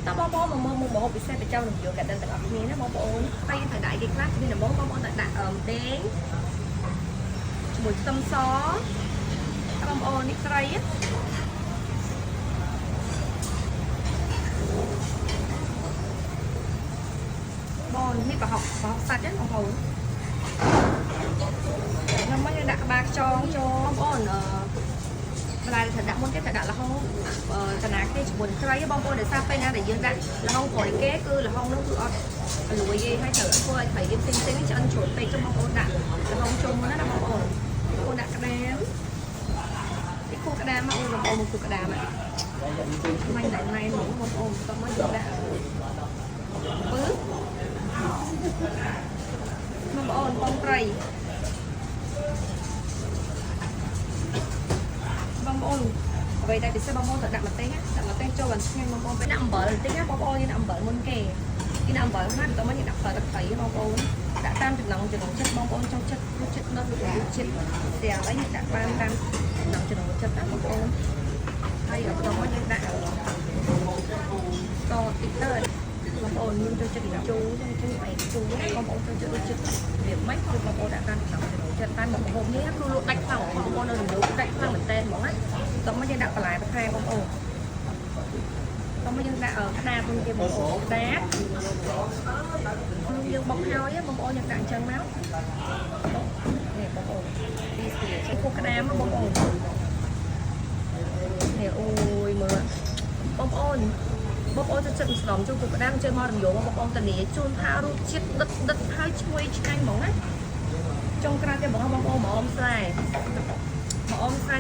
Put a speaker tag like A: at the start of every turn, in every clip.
A: តបងប្អូនមកមើលមុខម្ហូបពិសេសប្រចាំរំយោកាត់ទាំងអស់គ្នាណាបងប្អូនតែយើងត្រូវដាក់គេខ្លះពីដំបូងបងប្អូនត្រូវដាក់ដេងជាមួយខ្ទឹមសបងប្អូននេះត្រីបងនេះប្រហុកសាច់ណាបងប្អូនแล้วมันยังดักบากจองโจมอ่อนเวลาถ้าดักมันก็จะดักละห้องขนาดที่บนใครบางคนเดี๋ยวทราบไปนะแต่ยืนดักละห้องก่อยเก๊คือละห้องนู้นคืออดรวยยี่ให้เถอะพวกไผ่ยืนติ้งติ้งจะอันโฉดไปจนบางคนดักละห้องจมมันนะบางคนคนดักกระแดมที่คู่กระแดมมาอุ้มบางคนมันคือกระแดมอ่ะไม่ไหนไม่หนูบางคนต้องมายืนดักปึ๊บบางคนปองไตรបងប្អូនអ្វីដែលពិសេសបងប្អូនត្រូវដាក់ម្ទេសចូលបានឆ្ងាញ់បងប្អូនពេលដាក់អំបិលបន្តិចណាបងប្អូនយើងដាក់អំបិលមុនគេយើងដាក់អំបិលហើយបន្តមកយើងដាក់ផ្លែទឹកត្រីបងប្អូនដាក់តាមចំណង់ចិត្តបងប្អូនចូលចិត្តរសជាតិដល់រសជាតិទាំងអីយើងដាក់បានតាមចំណង់ចិត្តណាបងប្អូនហើយបន្តមកយើងដាក់តតិចទៅបងប្អូនយើងចូលចិត្តជូរចូលចិត្តអីជូរបងប្អូនចូលចិត្តរសជាតិវាមិនគឺបងប្អូនដាក់តាមចំណង់ចិត្តតាមមុខម្ហូបនេះគឺលក់ដាច់ខ្លាំងបងប្អូននៅរំលោភដាច់ខ្លាំងមែនតើហ្មងណាតោះមកយើងដាក់បន្លែប្រខែបងប្អូនតោះមកយើងដាក់ក្តារវិញគេបងប្អូនក្តារយើងបុកហើយបងប្អូនយើងដាក់អញ្ចឹងមកនេះបងប្អូនទីស្ទាចេះគូក្តារមកបងប្អូននេះអូយមើលបងប្អូនจะចិត្តស្ដំចូលគូក្តារជើងមករំយោបងប្អូនតានីជូនថារសជាតិដិតហើយឈ្ងុយឆ្ងាញ់ហ្មងណាចុងក្រោយគេបងប្អូនមកអមស្រែ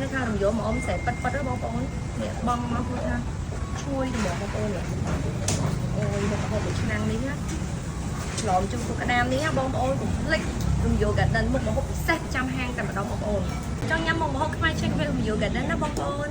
A: នៅខាងរំយោមកអមស្រែប៉ិតហ្នឹងបងប្អូននេះបងមកพูดថាឈ្ងុយហ្មងបងប្អូននេះអូយមកហូបមួយឆ្នាំនេះណាឆ្លងជុំគូក្តារនេះបងប្អូនកុំភ្លេចរំយោ Garden មុខម្ហូបពិសេសប្រចាំហាងតែម្ដងបងប្អូនចង់ញ៉ាំមុខម្ហូបខ្មែរឆ្ងាញ់ពេលរំយោ Garden ណាបងប្អូន